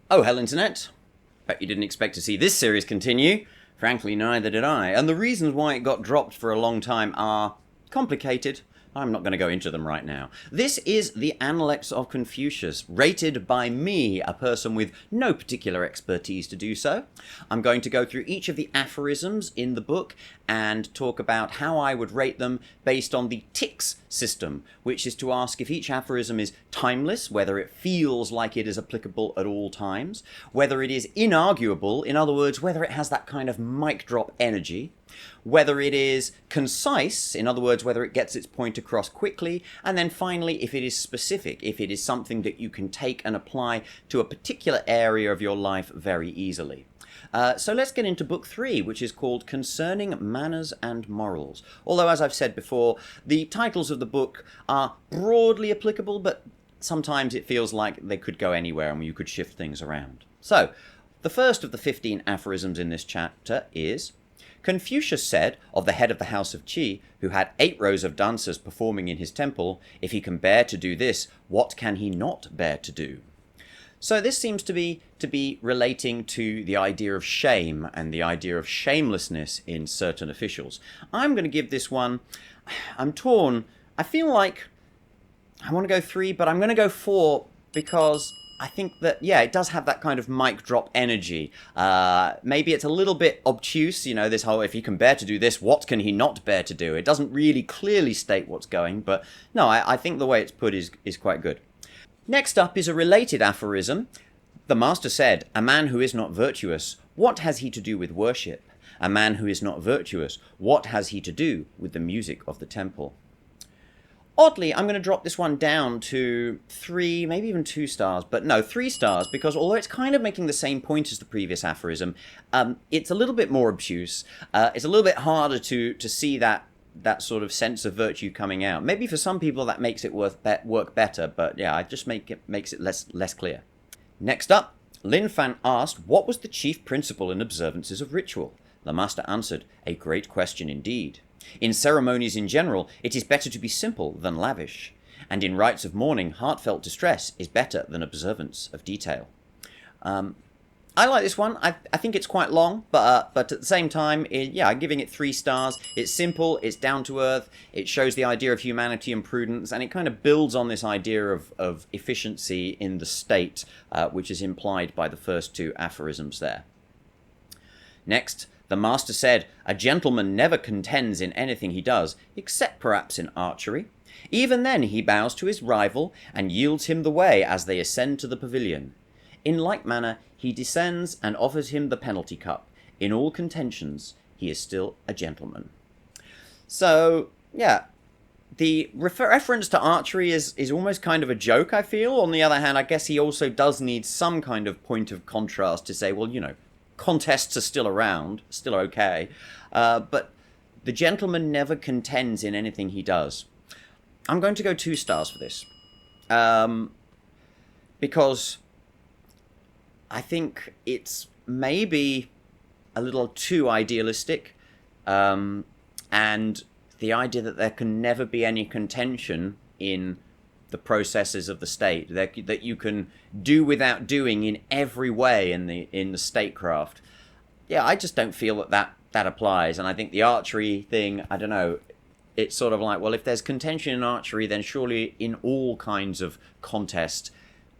Oh, hell, Internet. Bet you didn't expect to see this series continue. Frankly, neither did I. And the reasons why it got dropped for a long time are complicated. I'm not going to go into them right now. This is the Analects of Confucius, rated by me, a person with no particular expertise to do so. I'm going to go through each of the aphorisms in the book and talk about how I would rate them based on the ticks system, which is to ask if each aphorism is timeless, whether it feels like it is applicable at all times, whether it is inarguable, in other words, whether it has that kind of mic drop energy, whether it is concise, in other words, whether it gets its point across quickly, and then finally, if it is specific, if it is something that you can take and apply to a particular area of your life very easily. So let's get into book 3, which is called Concerning Manners and Morals. Although, as I've said before, the titles of the book are broadly applicable, but sometimes it feels like they could go anywhere and you could shift things around. So, the first of the 15 aphorisms in this chapter is: Confucius said of the head of the house of Qi, who had 8 rows of dancers performing in his temple, if he can bear to do this, what can he not bear to do? So this seems to be relating to the idea of shame and the idea of shamelessness in certain officials. I'm going to give this one, I'm torn. I feel like I want to go 3, but I'm going to go 4 because I think that, yeah, it does have that kind of mic drop energy. Maybe it's a little bit obtuse, this whole, if he can bear to do this, what can he not bear to do? It doesn't really clearly state what's going, but no, I think the way it's put is quite good. Next up is a related aphorism. The master said, a man who is not virtuous, what has he to do with worship? A man who is not virtuous, what has he to do with the music of the temple? Oddly, I'm going to drop this one down to 3, maybe even 2 stars, but no, 3 stars, because although it's kind of making the same point as the previous aphorism, it's a little bit more obtuse. It's a little bit harder to see that sort of sense of virtue coming out. Maybe for some people that makes it work better, but yeah, I just makes it less clear. Next up, Lin Fan asked, what was the chief principle in observances of ritual? The master answered, a great question indeed. In ceremonies in general, it is better to be simple than lavish, and in rites of mourning, heartfelt distress is better than observance of detail. I like this one. I think it's quite long, but at the same time, I'm giving it 3 stars. It's simple, it's down to earth, it shows the idea of humanity and prudence, and it kind of builds on this idea of efficiency in the state, which is implied by the first 2 aphorisms there. Next, the master said, a gentleman never contends in anything he does, except perhaps in archery. Even then he bows to his rival and yields him the way as they ascend to the pavilion. In like manner, he descends and offers him the penalty cup. In all contentions, he is still a gentleman. So, yeah, the reference to archery is almost kind of a joke, I feel. On the other hand, I guess he also does need some kind of point of contrast to say, well, contests are still around, still okay. But the gentleman never contends in anything he does. I'm going to go 2 stars for this. Because I think it's maybe a little too idealistic, and the idea that there can never be any contention in the processes of the state, that you can do without doing in every way in the statecraft. Yeah, I just don't feel that applies, and I think the archery thing, I don't know, it's sort of like, well, if there's contention in archery, then surely in all kinds of contest,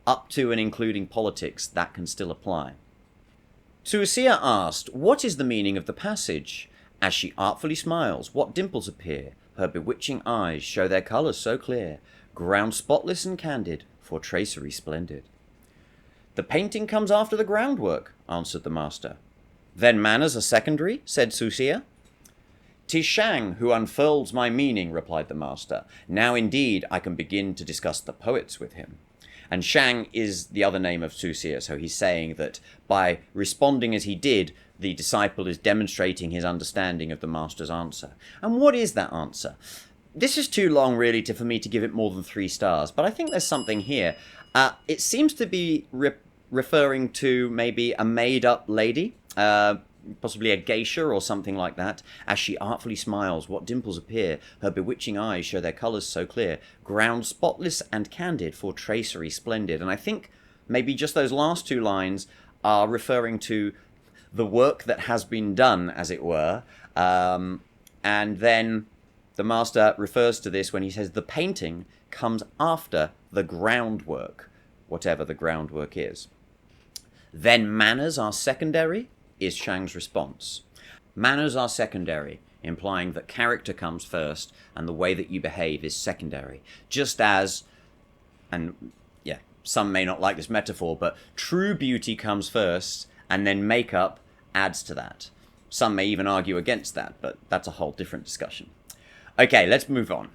up to and including politics, that can still apply. Susia asked, what is the meaning of the passage? As she artfully smiles, what dimples appear? Her bewitching eyes show their colours so clear, ground spotless and candid, for tracery splendid. The painting comes after the groundwork, answered the master. Then manners are secondary, said Susia. 'Tis Shang who unfurls my meaning, replied the master. Now indeed I can begin to discuss the poets with him. And Shang is the other name of Susia, so he's saying that by responding as he did, the disciple is demonstrating his understanding of the master's answer. And what is that answer? This is too long, really, for me to give it more than 3 stars, but I think there's something here. It seems to be referring to maybe a made-up lady, possibly a geisha or something like that. As she artfully smiles, what dimples appear, her bewitching eyes show their colours so clear, ground spotless and candid, for tracery splendid. And I think maybe just those last two lines are referring to the work that has been done, as it were. And then the master refers to this when he says the painting comes after the groundwork, whatever the groundwork is. Then manners are secondary, is Shang's response. Manners are secondary, implying that character comes first and the way that you behave is secondary. Just as, and yeah, some may not like this metaphor, but true beauty comes first and then makeup adds to that. Some may even argue against that, but that's a whole different discussion. Okay, let's move on.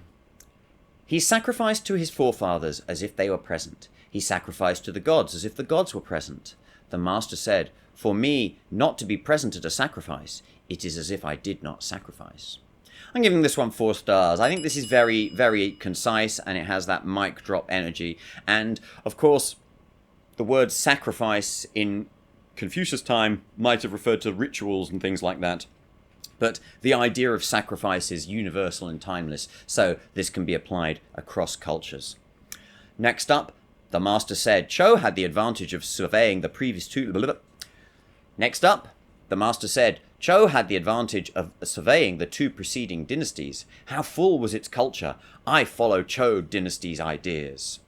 He sacrificed to his forefathers as if they were present. He sacrificed to the gods as if the gods were present. The master said, "For me not to be present at a sacrifice, it is as if I did not sacrifice." I'm giving this one 4 stars. I think this is very, very concise, and it has that mic drop energy. And, of course, the word sacrifice in Confucius' time might have referred to rituals and things like that. But the idea of sacrifice is universal and timeless, so this can be applied across cultures. Next up, the master said, Cho had the advantage of surveying the previous two... Next up, the master said, Cho had the advantage of surveying the 2 preceding dynasties. How full was its culture? I follow Cho dynasty's ideas.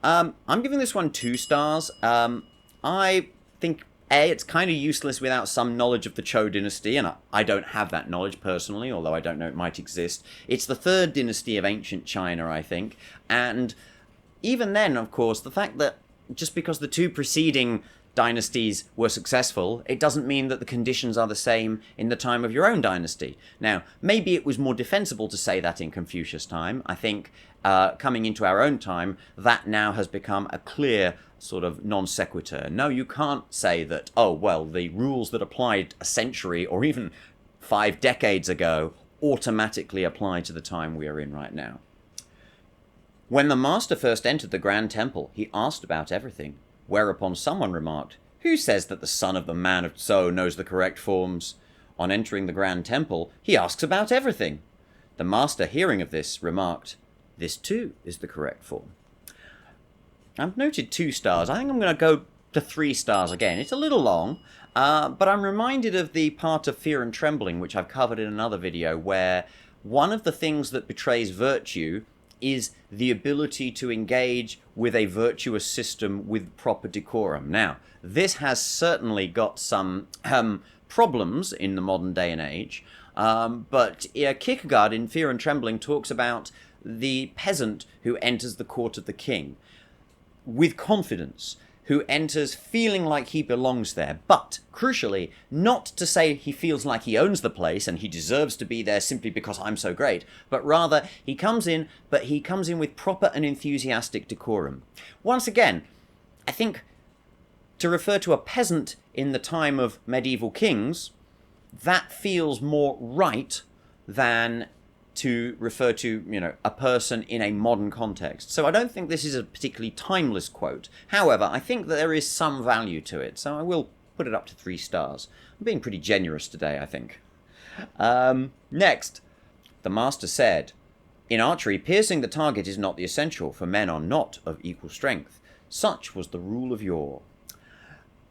I'm giving this one 2 stars. I think, A, it's kind of useless without some knowledge of the Cho dynasty, and I don't have that knowledge personally, although I don't know it might exist. It's the 3rd dynasty of ancient China, I think, and even then, of course, the fact that just because the 2 preceding dynasties were successful, it doesn't mean that the conditions are the same in the time of your own dynasty. Now, maybe it was more defensible to say that in Confucius' time. I think coming into our own time, that now has become a clear sort of non sequitur. No, you can't say that, oh, well, the rules that applied a century or even 5 decades ago automatically apply to the time we are in right now. When the master first entered the Grand Temple, he asked about everything, whereupon someone remarked, "Who says that the son of the man of Tso knows the correct forms?" On entering the Grand Temple, he asks about everything. The master, hearing of this, remarked, "This too is the correct form." I've noted 2 stars. I think I'm going to go to 3 stars again. It's a little long, but I'm reminded of the part of Fear and Trembling, which I've covered in another video, where one of the things that betrays virtue is the ability to engage with a virtuous system with proper decorum. Now, this has certainly got some problems in the modern day and age, but Kierkegaard in Fear and Trembling talks about the peasant who enters the court of the king with confidence, who enters feeling like he belongs there, but, crucially, not to say he feels like he owns the place and he deserves to be there simply because I'm so great, but rather he comes in, but he comes in with proper and enthusiastic decorum. Once again, I think to refer to a peasant in the time of medieval kings, that feels more right than to refer to, a person in a modern context. So I don't think this is a particularly timeless quote. However, I think that there is some value to it, so I will put it up to 3 stars. I'm being pretty generous today, I think. Next, the master said, "In archery, piercing the target is not the essential, for men are not of equal strength. Such was the rule of yore."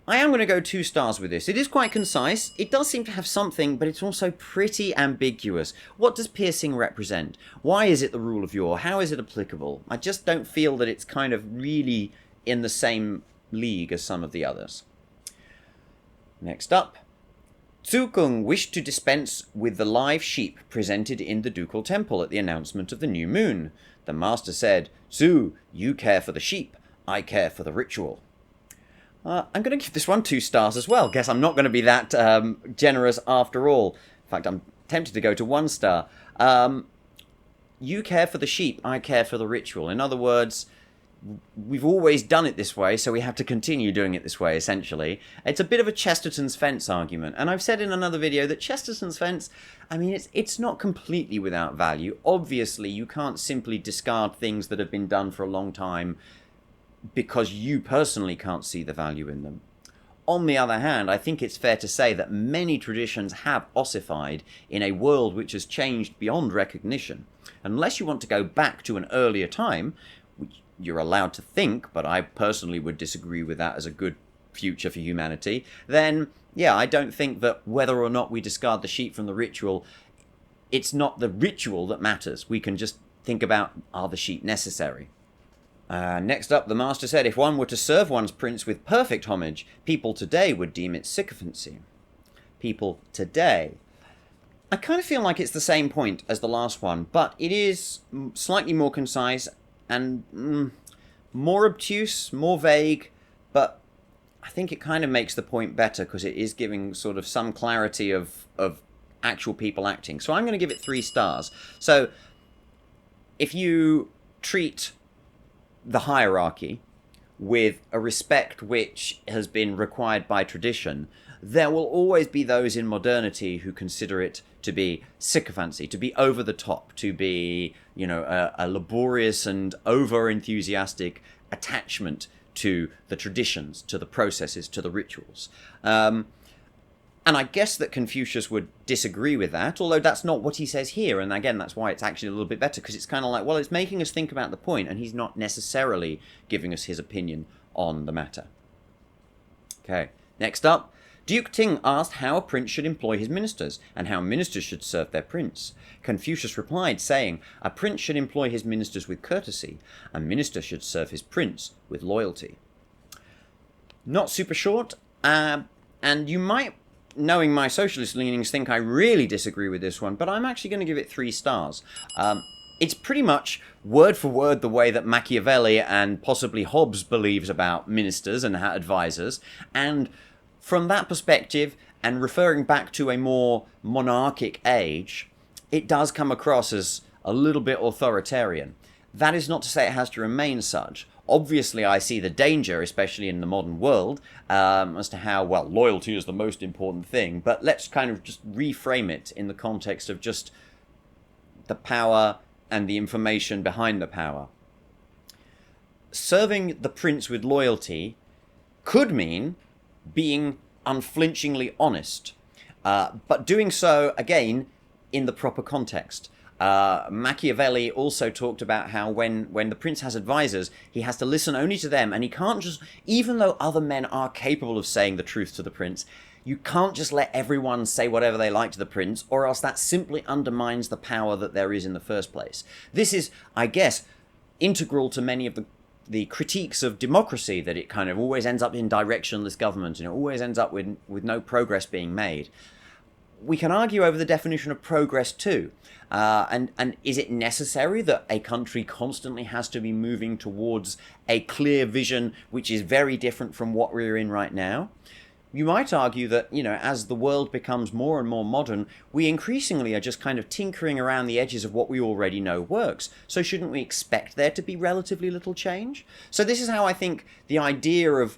I am going to go 2 stars with this. It is quite concise. It does seem to have something, but it's also pretty ambiguous. What does piercing represent? Why is it the rule of yore? How is it applicable? I just don't feel that it's kind of really in the same league as some of the others. Next up. Tsukung wished to dispense with the live sheep presented in the ducal temple at the announcement of the new moon. The master said, "Tsu, you care for the sheep. I care for the ritual." I'm going to give this one 2 stars as well. Guess I'm not going to be that generous after all. In fact, I'm tempted to go to 1 star. You care for the sheep, I care for the ritual. In other words, we've always done it this way, so we have to continue doing it this way, essentially. It's a bit of a Chesterton's fence argument. And I've said in another video that Chesterton's fence, I mean, it's not completely without value. Obviously, you can't simply discard things that have been done for a long time because you personally can't see the value in them. On the other hand, I think it's fair to say that many traditions have ossified in a world which has changed beyond recognition. Unless you want to go back to an earlier time, which you're allowed to think, but I personally would disagree with that as a good future for humanity, then yeah, I don't think that whether or not we discard the sheep from the ritual, it's not the ritual that matters. We can just think about, are the sheep necessary? Next up, the master said, if one were to serve one's prince with perfect homage, people today would deem it sycophancy. People today. I kind of feel like it's the same point as the last one, but it is slightly more concise and more obtuse, more vague, but I think it kind of makes the point better because it is giving sort of some clarity of actual people acting. So I'm going to give it 3 stars. So if you treat the hierarchy with a respect which has been required by tradition, there will always be those in modernity who consider it to be sycophancy, to be over the top, to be, a laborious and over-enthusiastic attachment to the traditions, to the processes, to the rituals. And I guess that Confucius would disagree with that, although that's not what he says here. And again, that's why it's actually a little bit better, because it's kind of like, well, it's making us think about the point, and he's not necessarily giving us his opinion on the matter. Okay, next up. Duke Ting asked how a prince should employ his ministers, and how ministers should serve their prince. Confucius replied, saying, a prince should employ his ministers with courtesy, a minister should serve his prince with loyalty. Not super short, and you might, knowing my socialist leanings, think I really disagree with this one, but I'm actually going to give it 3 stars. It's pretty much word for word the way that Machiavelli and possibly Hobbes believes about ministers and advisors, and from that perspective, and referring back to a more monarchic age, it does come across as a little bit authoritarian. That is not to say it has to remain such. Obviously, I see the danger, especially in the modern world, as to how, well, loyalty is the most important thing, but let's kind of just reframe it in the context of just the power and the information behind the power. Serving the prince with loyalty could mean being unflinchingly honest, but doing so, again, in the proper context. Machiavelli also talked about how when the prince has advisors, he has to listen only to them, and he can't just, even though other men are capable of saying the truth to the prince, you can't just let everyone say whatever they like to the prince, or else that simply undermines the power that there is in the first place. This is, I guess, integral to many of the critiques of democracy, that it kind of always ends up in directionless government, and it always ends up with no progress being made. We can argue over the definition of progress too. And is it necessary that a country constantly has to be moving towards a clear vision which is very different from what we're in right now? You might argue that, as the world becomes more and more modern, we increasingly are just kind of tinkering around the edges of what we already know works. So shouldn't we expect there to be relatively little change? So this is how I think the idea of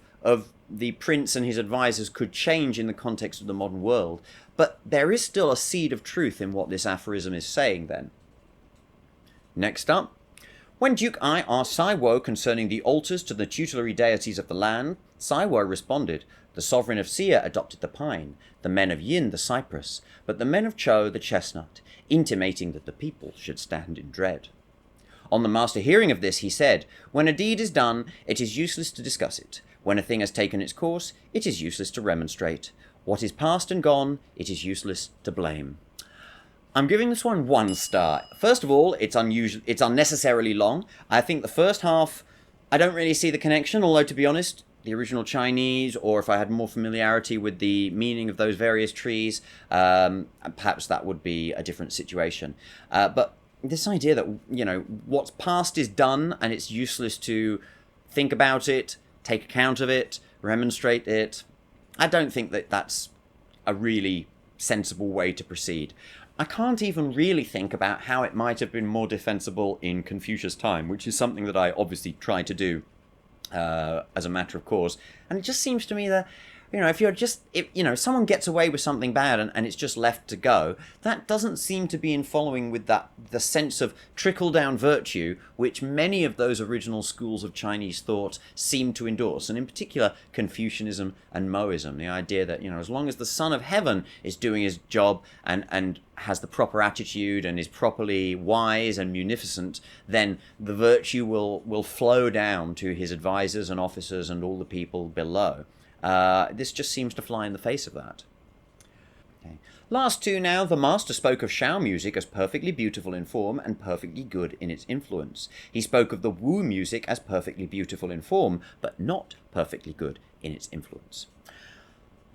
the prince and his advisors could change in the context of the modern world. But there is still a seed of truth in what this aphorism is saying then. Next up. When Duke Ai asked Sai Wo concerning the altars to the tutelary deities of the land, Sai Wo responded, the sovereign of Sia adopted the pine, the men of Yin the cypress, but the men of Chou the chestnut, intimating that the people should stand in dread. On the master hearing of this, he said, when a deed is done, it is useless to discuss it. When a thing has taken its course, it is useless to remonstrate. What is past and gone, it is useless to blame. I'm giving this one 1 star. First of all, it's unnecessarily long. I think the first half, I don't really see the connection, although to be honest, the original Chinese, or if I had more familiarity with the meaning of those various trees, perhaps that would be a different situation. But this idea that, what's past is done, and it's useless to think about it, take account of it, remonstrate it, I don't think that that's a really sensible way to proceed. I can't even really think about how it might have been more defensible in Confucius' time, which is something that I obviously try to do as a matter of course. And it just seems to me that if you're just, if someone gets away with something bad and it's just left to go, that doesn't seem to be in following with the sense of trickle-down virtue, which many of those original schools of Chinese thought seem to endorse, and in particular Confucianism and Moism, the idea that, as long as the Son of Heaven is doing his job and has the proper attitude and is properly wise and munificent, then the virtue will flow down to his advisors and officers and all the people below. This just seems to fly in the face of that. Okay. Last two now. The master spoke of Shao music as perfectly beautiful in form and perfectly good in its influence. He spoke of the Wu music as perfectly beautiful in form, but not perfectly good in its influence.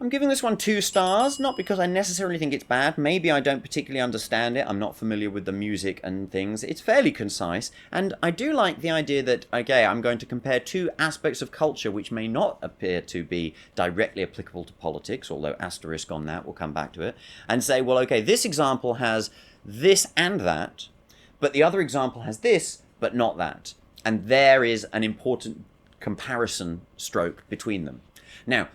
I'm giving this one 2 stars, not because I necessarily think it's bad. Maybe I don't particularly understand it. I'm not familiar with the music and things. It's fairly concise, and I do like the idea that, okay, I'm going to compare 2 aspects of culture which may not appear to be directly applicable to politics, although asterisk on that, we'll come back to it, and say, well, okay, this example has this and that, but the other example has this, but not that. And there is an important comparison stroke between them. Now,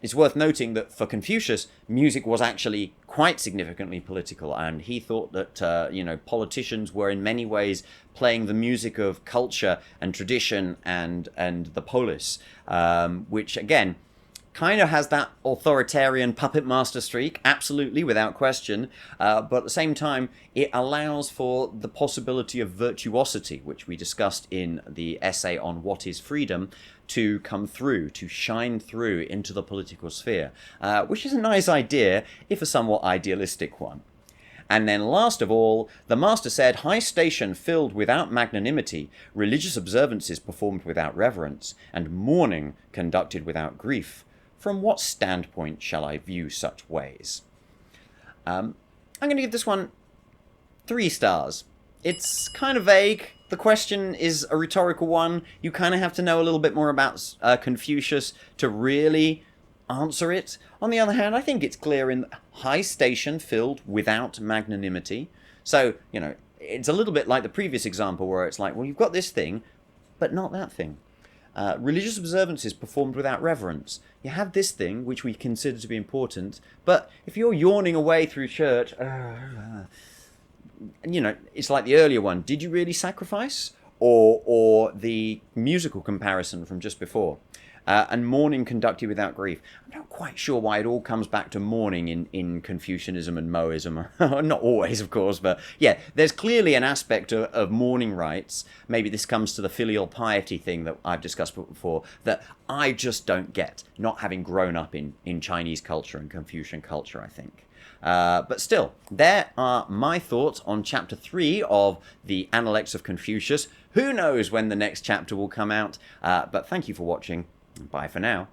it's worth noting that for Confucius, music was actually quite significantly political, and he thought that politicians were in many ways playing the music of culture and tradition and the polis, which again kind of has that authoritarian puppet master streak, absolutely, without question, but at the same time, it allows for the possibility of virtuosity, which we discussed in the essay on what is freedom, to come through, to shine through into the political sphere, which is a nice idea, if a somewhat idealistic one. And then last of all, the master said, high station filled without magnanimity, religious observances performed without reverence, and mourning conducted without grief. From what standpoint shall I view such ways? I'm going to give this one 3 stars. It's kind of vague. The question is a rhetorical one. You kind of have to know a little bit more about Confucius to really answer it. On the other hand, I think it's clear in high station filled without magnanimity. So, it's a little bit like the previous example where it's like, well, you've got this thing, but not that thing. Religious observances performed without reverence. You have this thing, which we consider to be important, but if you're yawning away through church, it's like the earlier one. Did you really sacrifice? Or the musical comparison from just before. And mourning conducted without grief. I'm not quite sure why it all comes back to mourning in Confucianism and Moism. Not always, of course, but yeah, there's clearly an aspect of mourning rites. Maybe this comes to the filial piety thing that I've discussed before, that I just don't get, not having grown up in Chinese culture and Confucian culture, I think. But still, there are my thoughts on Chapter 3 of the Analects of Confucius. Who knows when the next chapter will come out, but thank you for watching. Bye for now.